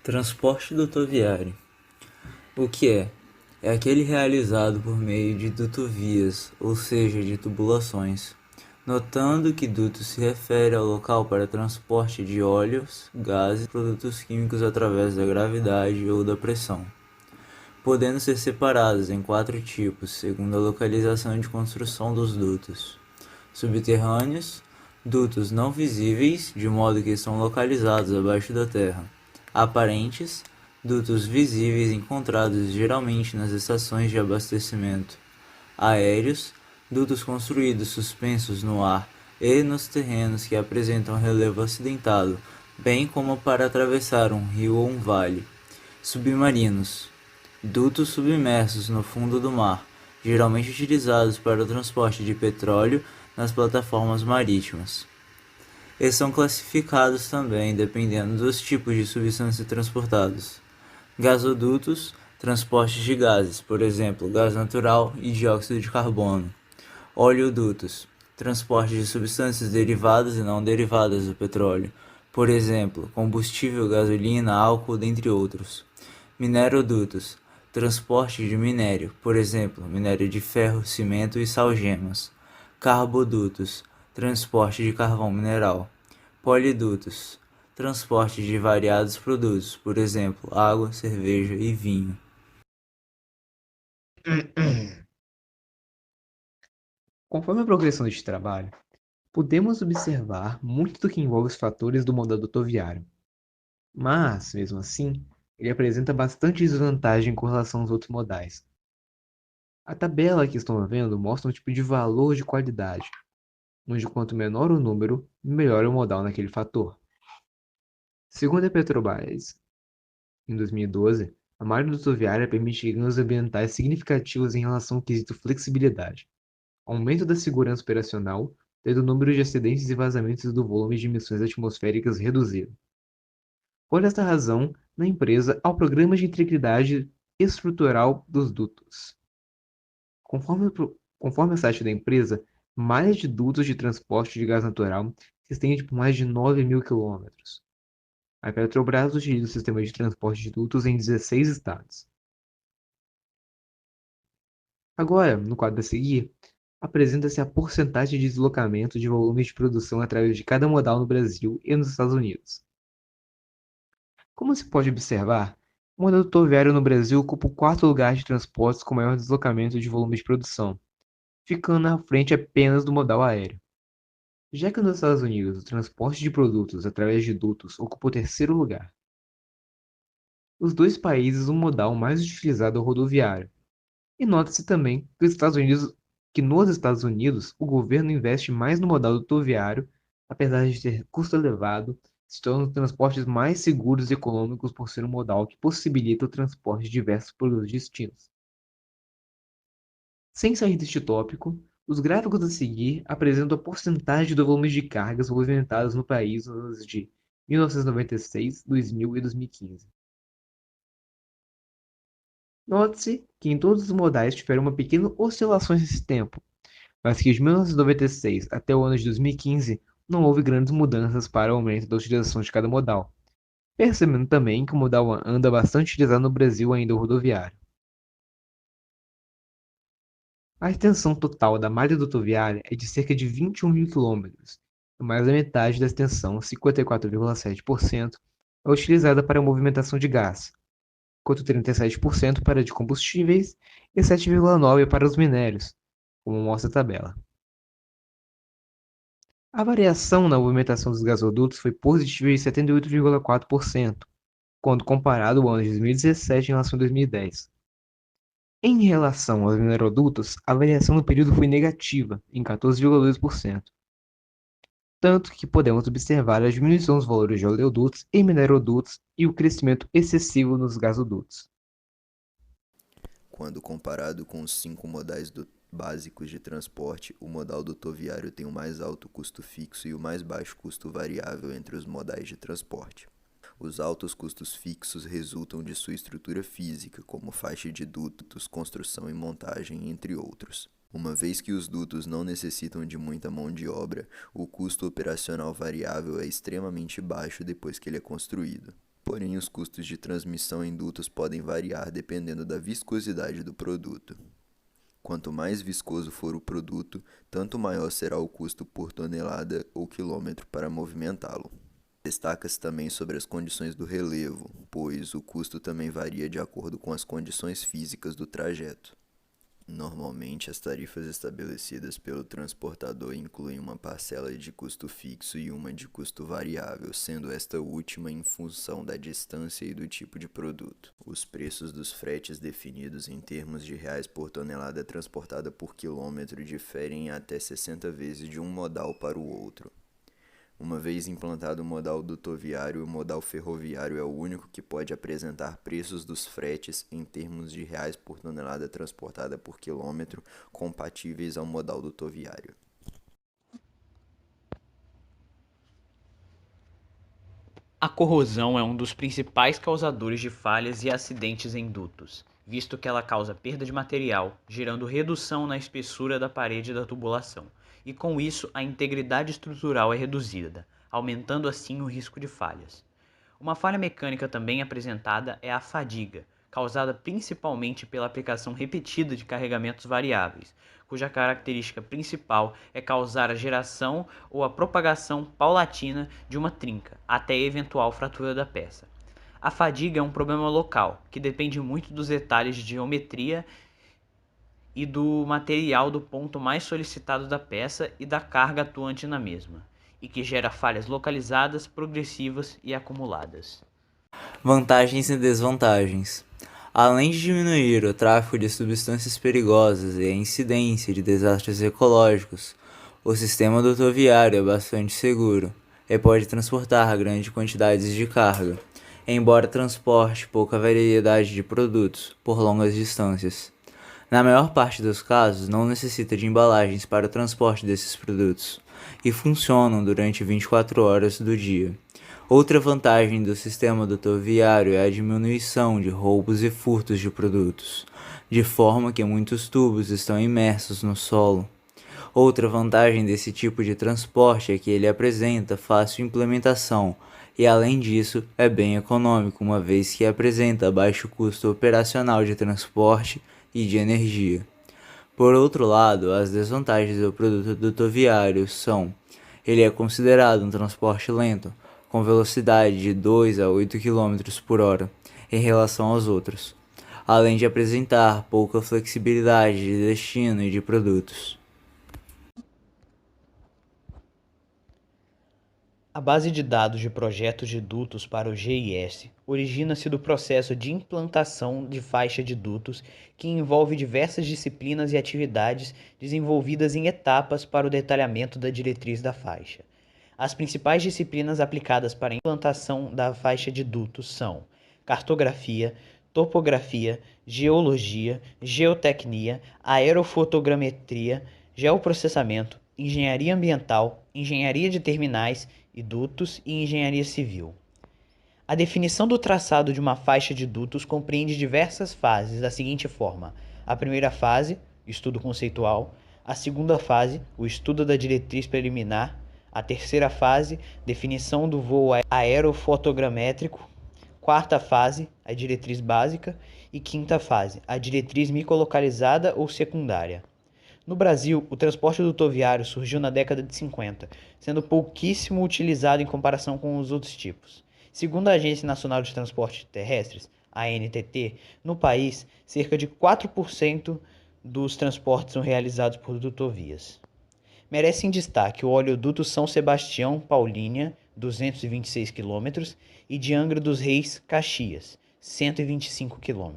Transporte dutoviário. O que é? É aquele realizado por meio de dutovias, ou seja, de tubulações. Notando que duto se refere ao local para transporte de óleos, gases e produtos químicos através da gravidade ou da pressão, podendo ser separados em 4 tipos, segundo a localização de construção dos dutos: subterrâneos, dutos não visíveis, de modo que estão localizados abaixo da terra; aparentes, dutos visíveis encontrados geralmente nas estações de abastecimento; aéreos, dutos construídos suspensos no ar e nos terrenos que apresentam relevo acidentado, bem como para atravessar um rio ou um vale; submarinos, dutos submersos no fundo do mar, geralmente utilizados para o transporte de petróleo nas plataformas marítimas. Eles são classificados também dependendo dos tipos de substâncias transportados: gasodutos, transporte de gases, por exemplo, gás natural e dióxido de carbono; oleodutos, transporte de substâncias derivadas e não derivadas do petróleo, por exemplo, combustível, gasolina, álcool, dentre outros; minerodutos, transporte de minério, por exemplo, minério de ferro, cimento e salgemas; carbodutos, transporte de carvão mineral; polidutos, transporte de variados produtos, por exemplo, água, cerveja e vinho. Conforme a progressão deste trabalho, podemos observar muito do que envolve os fatores do modelo rodoviário, mas, mesmo assim, ele apresenta bastante desvantagem com relação aos outros modais. A tabela que estão vendo mostra um tipo de valor de qualidade, onde quanto menor o número, melhor é o modal naquele fator. Segundo a Petrobras, em 2012, a malha rodoviária permite ganhos ambientais significativos em relação ao quesito flexibilidade, aumento da segurança operacional, tendo o número de acidentes e vazamentos do volume de emissões atmosféricas reduzido. Por esta razão, na empresa há o Programa de Integridade Estrutural dos Dutos. Conforme o site da empresa, malha de dutos de transporte de gás natural se estende por mais de 9.000 quilômetros. A Petrobras utiliza o sistema de transporte de dutos em 16 estados. Agora, no quadro a seguir, apresenta-se a porcentagem de deslocamento de volumes de produção através de cada modal no Brasil e nos Estados Unidos. Como se pode observar, o modal rodoviário no Brasil ocupa o quarto lugar de transportes com maior deslocamento de volume de produção, ficando na frente apenas do modal aéreo. Já que nos Estados Unidos o transporte de produtos através de dutos ocupa o terceiro lugar. Os dois países o modal mais utilizado é o rodoviário. E nota-se também que nos Estados Unidos o governo investe mais no modal rodoviário, apesar de ter custo elevado, se tornam os transportes mais seguros e econômicos por ser um modal que possibilita o transporte de diversos produtos distintos. Sem sair deste tópico, os gráficos a seguir apresentam a porcentagem do volume de cargas movimentadas no país nos anos de 1996, 2000 e 2015. Note-se que em todos os modais tiveram uma pequena oscilação nesse tempo, mas que de 1996 até o ano de 2015 não houve grandes mudanças para o aumento da utilização de cada modal, percebendo também que o modal anda bastante utilizado no Brasil ainda o rodoviário. A extensão total da malha rodoviária é de cerca de 21.000 quilômetros, e mais da metade da extensão, 54,7%, é utilizada para a movimentação de gás, enquanto 37% para de combustíveis e 7,9% para os minérios, como mostra a tabela. A variação na movimentação dos gasodutos foi positiva em 78,4%, quando comparado ao ano de 2017 em relação a 2010. Em relação aos minerodutos, a variação no período foi negativa, em 14,2%, tanto que podemos observar a diminuição dos valores de oleodutos e minerodutos e o crescimento excessivo nos gasodutos. Quando comparado com os 5 modais básicos de transporte, o modal rodoviário tem o mais alto custo fixo e o mais baixo custo variável entre os modais de transporte. Os altos custos fixos resultam de sua estrutura física, como faixa de dutos, construção e montagem, entre outros. Uma vez que os dutos não necessitam de muita mão de obra, o custo operacional variável é extremamente baixo depois que ele é construído. porém os custos de transmissão em dutos podem variar dependendo da viscosidade do produto. Quanto mais viscoso for o produto, tanto maior será o custo por tonelada ou quilômetro para movimentá-lo. Destaca-se também sobre as condições do relevo, pois o custo também varia de acordo com as condições físicas do trajeto. Normalmente, as tarifas estabelecidas pelo transportador incluem uma parcela de custo fixo e uma de custo variável, sendo esta última em função da distância e do tipo de produto. Os preços dos fretes definidos em termos de reais por tonelada transportada por quilômetro diferem até 60 vezes de um modal para o outro. Uma vez implantado o modal dutoviário, o modal ferroviário é o único que pode apresentar preços dos fretes em termos de reais por tonelada transportada por quilômetro compatíveis ao modal dutoviário. A corrosão é um dos principais causadores de falhas e acidentes em dutos, visto que ela causa perda de material, gerando redução na espessura da parede da tubulação, e com isso a integridade estrutural é reduzida, aumentando assim o risco de falhas. Uma falha mecânica também apresentada é a fadiga, causada principalmente pela aplicação repetida de carregamentos variáveis, cuja característica principal é causar a geração ou a propagação paulatina de uma trinca, até a eventual fratura da peça. A fadiga é um problema local, que depende muito dos detalhes de geometria e do material do ponto mais solicitado da peça e da carga atuante na mesma, e que gera falhas localizadas, progressivas e acumuladas. Vantagens e desvantagens. Além de diminuir o tráfego de substâncias perigosas e a incidência de desastres ecológicos, o sistema dutoviário é bastante seguro e pode transportar grandes quantidades de carga, embora transporte pouca variedade de produtos por longas distâncias. Na maior parte dos casos, não necessita de embalagens para o transporte desses produtos e funcionam durante 24 horas do dia. Outra vantagem do sistema dutoviário é a diminuição de roubos e furtos de produtos, de forma que muitos tubos estão imersos no solo. Outra vantagem desse tipo de transporte é que ele apresenta fácil implementação e, além disso, é bem econômico, uma vez que apresenta baixo custo operacional de transporte e de energia. Por outro lado, as desvantagens do produto dutoviário são: ele é considerado um transporte lento, com velocidade de 2 a 8 km por hora em relação aos outros, além de apresentar pouca flexibilidade de destino e de produtos. A base de dados de projetos de dutos para o GIS origina-se do processo de implantação de faixa de dutos, que envolve diversas disciplinas e atividades desenvolvidas em etapas para o detalhamento da diretriz da faixa. As principais disciplinas aplicadas para a implantação da faixa de dutos são cartografia, topografia, geologia, geotecnia, aerofotogrametria, geoprocessamento, engenharia ambiental, engenharia de terminais e dutos e engenharia civil. A definição do traçado de uma faixa de dutos compreende diversas fases da seguinte forma: a primeira fase, estudo conceitual; a segunda fase, o estudo da diretriz preliminar; a terceira fase, definição do voo aerofotogramétrico; quarta fase, a diretriz básica; e quinta fase, a diretriz microlocalizada ou secundária. No Brasil, o transporte dutoviário surgiu na década de 50, sendo pouquíssimo utilizado em comparação com os outros tipos. Segundo a Agência Nacional de Transportes Terrestres, a ANTT, no país, cerca de 4% dos transportes são realizados por dutovias. Merecem destaque o oleoduto São Sebastião Paulínia, 226 km, e de Angra dos Reis Caxias, 125 km.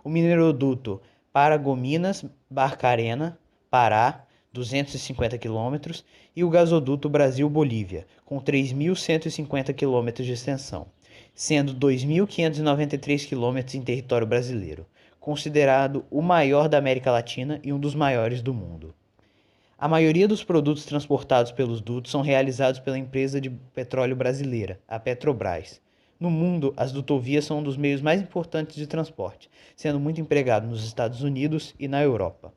O mineroduto Paragominas Barcarena, Pará, 250 km, e o gasoduto Brasil-Bolívia, com 3.150 km de extensão, sendo 2.593 km em território brasileiro, considerado o maior da América Latina e um dos maiores do mundo. A maioria dos produtos transportados pelos dutos são realizados pela empresa de petróleo brasileira, a Petrobras. No mundo, as dutovias são um dos meios mais importantes de transporte, sendo muito empregado nos Estados Unidos e na Europa.